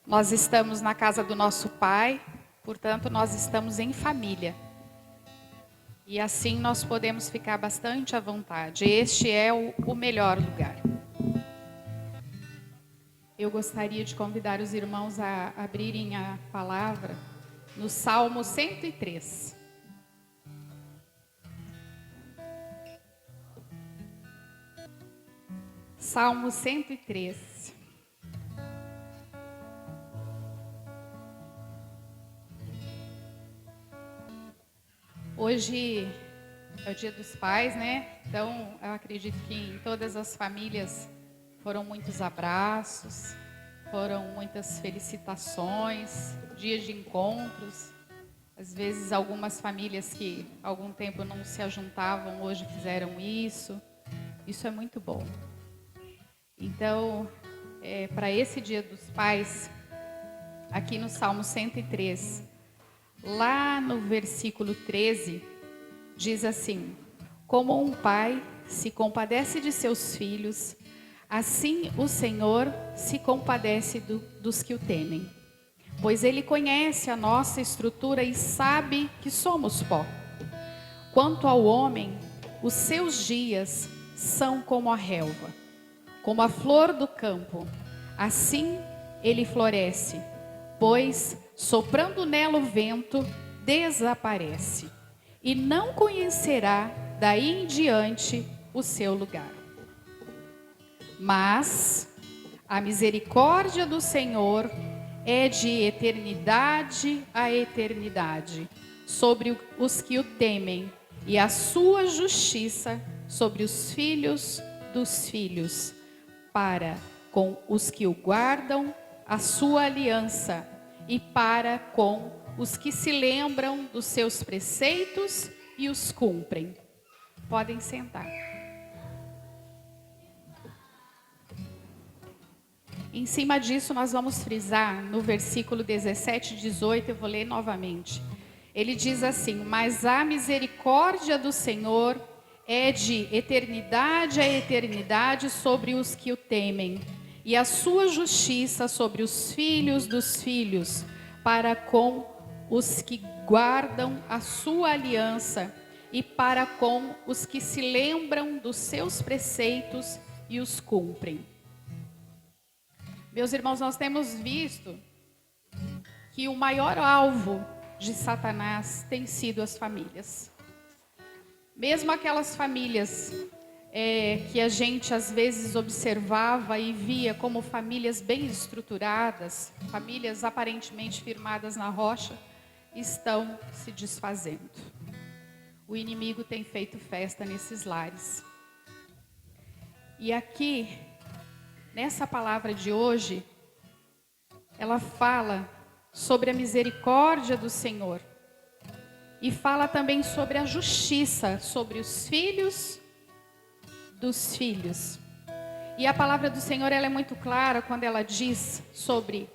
Nós estamos na casa do nosso Pai, portanto, nós estamos em família. E assim nós podemos ficar bastante à vontade. Este é o melhor lugar. Eu gostaria de convidar os irmãos a abrirem a palavra no Salmo 103. Salmo 103. Hoje é o Dia dos Pais, né? Então, eu acredito que em todas as famílias foram muitos abraços, foram muitas felicitações, dias de encontros. Às vezes, algumas famílias que há algum tempo não se ajuntavam, hoje fizeram isso. Isso é muito bom. Então, para esse Dia dos Pais, aqui no Salmo 103, lá no versículo 13, diz assim: como um pai se compadece de seus filhos, assim o Senhor se compadece dos que o temem. Pois Ele conhece a nossa estrutura e sabe que somos pó. Quanto ao homem, os seus dias são como a relva, como a flor do campo. Assim ele floresce, pois, soprando nela o vento, desaparece, e não conhecerá daí em diante o seu lugar. Mas a misericórdia do Senhor é de eternidade a eternidade, sobre os que o temem, e a sua justiça sobre os filhos dos filhos, para com os que o guardam a sua aliança, e para com os que se lembram dos seus preceitos e os cumprem. Podem sentar. Em cima disso, nós vamos frisar no versículo 17 e 18, eu vou ler novamente. Ele diz assim: mas a misericórdia do Senhor é de eternidade a eternidade sobre os que o temem, e a sua justiça sobre os filhos dos filhos, para com os que guardam a sua aliança, e para com os que se lembram dos seus preceitos e os cumprem. Meus irmãos, nós temos visto que o maior alvo de Satanás tem sido as famílias. Mesmo aquelas famílias que a gente às vezes observava e via como famílias bem estruturadas, famílias aparentemente firmadas na rocha, estão se desfazendo. O inimigo tem feito festa nesses lares. E aqui, nessa palavra de hoje, ela fala sobre a misericórdia do Senhor. E fala também sobre a justiça, sobre os filhos dos filhos. E a palavra do Senhor, ela é muito clara quando ela diz sobre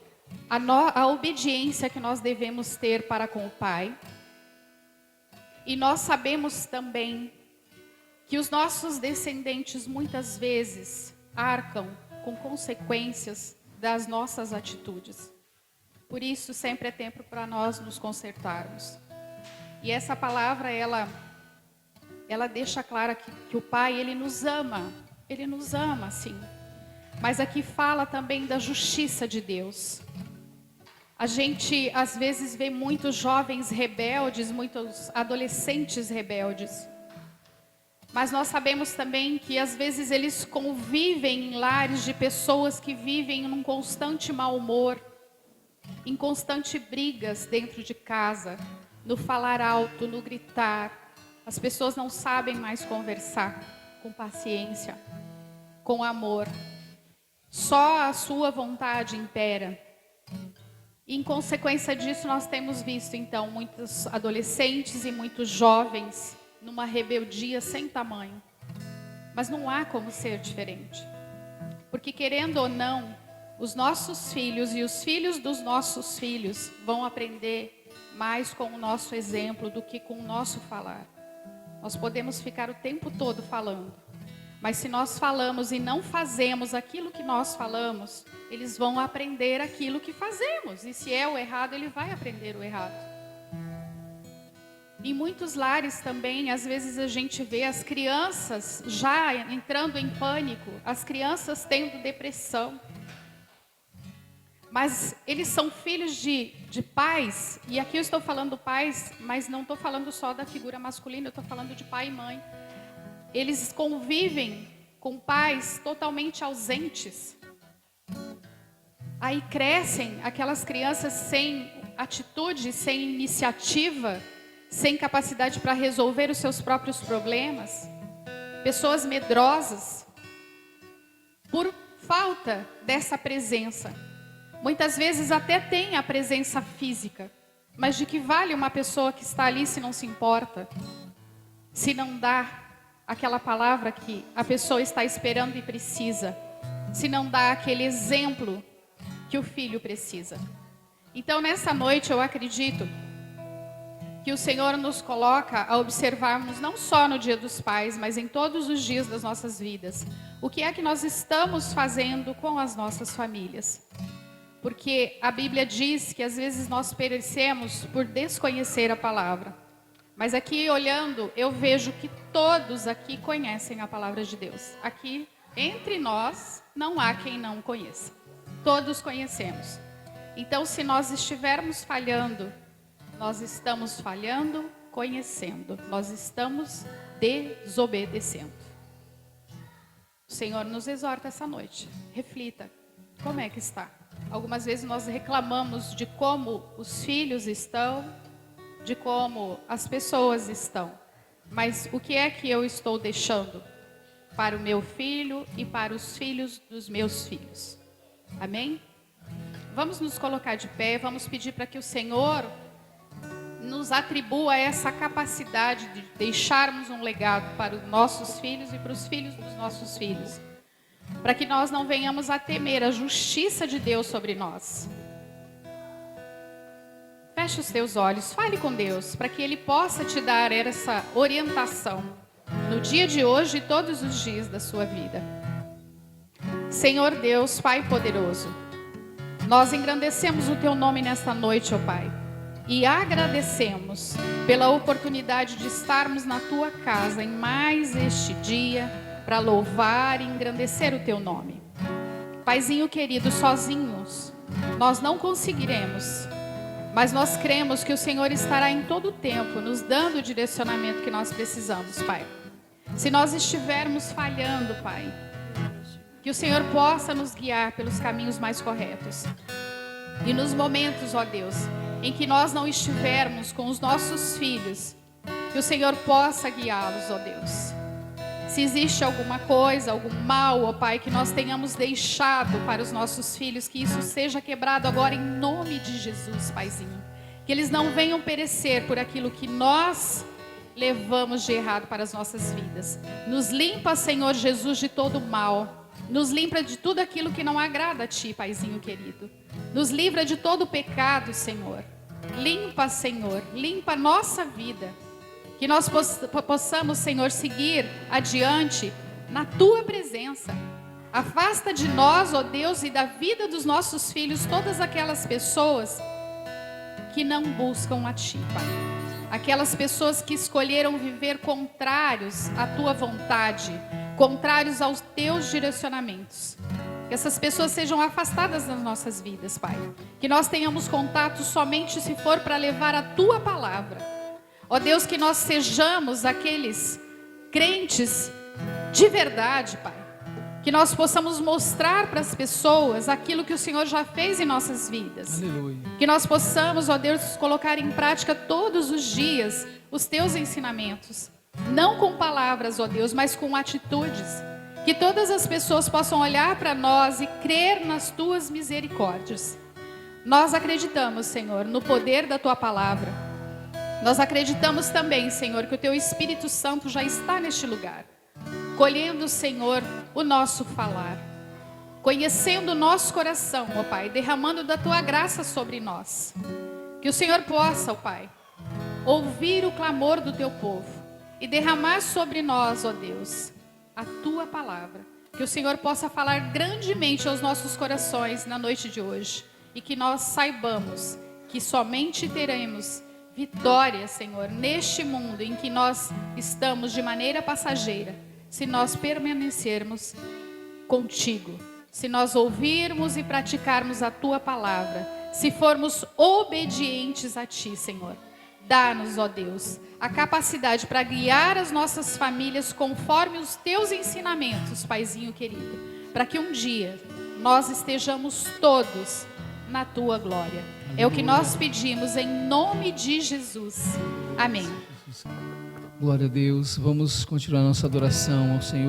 a obediência que nós devemos ter para com o Pai. E nós sabemos também que os nossos descendentes muitas vezes arcam com consequências das nossas atitudes. Por isso, sempre é tempo para nós nos consertarmos. E essa palavra, ela deixa clara que o Pai, Ele nos ama, sim. Mas aqui fala também da justiça de Deus. A gente, às vezes, vê muitos jovens rebeldes, muitos adolescentes rebeldes. Mas nós sabemos também que, às vezes, eles convivem em lares de pessoas que vivem num constante mau humor, em constante brigas dentro de casa, no falar alto, no gritar. As pessoas não sabem mais conversar com paciência, com amor. Só a sua vontade impera. E, em consequência disso, nós temos visto, então, muitos adolescentes e muitos jovens numa rebeldia sem tamanho. Mas não há como ser diferente. Porque, querendo ou não, os nossos filhos e os filhos dos nossos filhos vão aprender mais com o nosso exemplo do que com o nosso falar. Nós podemos ficar o tempo todo falando, mas se nós falamos e não fazemos aquilo que nós falamos, eles vão aprender aquilo que fazemos. E se é o errado, ele vai aprender o errado. Em muitos lares também, às vezes a gente vê as crianças já entrando em pânico, as crianças tendo depressão. Mas eles são filhos de pais, e aqui eu estou falando pais, mas não estou falando só da figura masculina, eu estou falando de pai e mãe. Eles convivem com pais totalmente ausentes. Aí crescem aquelas crianças sem atitude, sem iniciativa, sem capacidade para resolver os seus próprios problemas. Pessoas medrosas, por falta dessa presença. Muitas vezes até tem a presença física, mas de que vale uma pessoa que está ali se não se importa? Se não dá aquela palavra que a pessoa está esperando e precisa? Se não dá aquele exemplo que o filho precisa? Então, nessa noite, eu acredito que o Senhor nos coloca a observarmos, não só no Dia dos Pais, mas em todos os dias das nossas vidas, o que é que nós estamos fazendo com as nossas famílias. Porque a Bíblia diz que às vezes nós perecemos por desconhecer a palavra. Mas aqui olhando, eu vejo que todos aqui conhecem a palavra de Deus. Aqui, entre nós, não há quem não conheça. Todos conhecemos. Então, se nós estivermos falhando, nós estamos falhando conhecendo. Nós estamos desobedecendo. O Senhor nos exorta essa noite. Reflita. Como é que está? Algumas vezes nós reclamamos de como os filhos estão, de como as pessoas estão. Mas o que é que eu estou deixando para o meu filho e para os filhos dos meus filhos? Amém? Vamos nos colocar de pé, vamos pedir para que o Senhor nos atribua essa capacidade de deixarmos um legado para os nossos filhos e para os filhos dos nossos filhos. Para que nós não venhamos a temer a justiça de Deus sobre nós. Feche os teus olhos, fale com Deus, para que Ele possa te dar essa orientação no dia de hoje e todos os dias da sua vida. Senhor Deus, Pai poderoso, nós engrandecemos o Teu nome nesta noite, ó Pai, e agradecemos pela oportunidade de estarmos na Tua casa em mais este dia, para louvar e engrandecer o Teu nome. Paizinho querido, sozinhos nós não conseguiremos, mas nós cremos que o Senhor estará em todo o tempo nos dando o direcionamento que nós precisamos, Pai. Se nós estivermos falhando, Pai, que o Senhor possa nos guiar pelos caminhos mais corretos. E nos momentos, ó Deus, em que nós não estivermos com os nossos filhos, que o Senhor possa guiá-los, ó Deus. Se existe alguma coisa, algum mal, ó Pai, que nós tenhamos deixado para os nossos filhos, que isso seja quebrado agora em nome de Jesus, Paizinho. Que eles não venham perecer por aquilo que nós levamos de errado para as nossas vidas. Nos limpa, Senhor Jesus, de todo mal. Nos limpa de tudo aquilo que não agrada a Ti, Paizinho querido. Nos livra de todo pecado, Senhor. Limpa, Senhor, limpa a nossa vida. Que nós possamos, Senhor, seguir adiante na Tua presença. Afasta de nós, ó Deus, e da vida dos nossos filhos, todas aquelas pessoas que não buscam a Ti, Pai. Aquelas pessoas que escolheram viver contrários à Tua vontade, contrários aos Teus direcionamentos. Que essas pessoas sejam afastadas das nossas vidas, Pai. Que nós tenhamos contato somente se for para levar a Tua palavra. Ó Deus, que nós sejamos aqueles crentes de verdade, Pai. Que nós possamos mostrar para as pessoas aquilo que o Senhor já fez em nossas vidas. Aleluia. Que nós possamos, ó Deus, colocar em prática todos os dias os Teus ensinamentos. Não com palavras, ó Deus, mas com atitudes. Que todas as pessoas possam olhar para nós e crer nas Tuas misericórdias. Nós acreditamos, Senhor, no poder da Tua palavra. Nós acreditamos também, Senhor, que o Teu Espírito Santo já está neste lugar, colhendo, Senhor, o nosso falar, conhecendo o nosso coração, ó Pai, derramando da Tua graça sobre nós. Que o Senhor possa, ó Pai, ouvir o clamor do Teu povo e derramar sobre nós, ó Deus, a Tua palavra, Que o Senhor possa falar grandemente aos nossos corações na noite de hoje. E que nós saibamos que somente teremos vitória, Senhor, neste mundo em que nós estamos de maneira passageira, se nós permanecermos contigo, se nós ouvirmos e praticarmos a tua palavra, se formos obedientes a ti, Senhor. Dá-nos, ó Deus, a capacidade para guiar as nossas famílias conforme os teus ensinamentos, Paizinho querido, para que um dia nós estejamos todos na tua glória. É o que nós pedimos em nome de Jesus. Amém. Glória a Deus. Vamos continuar nossa adoração ao Senhor.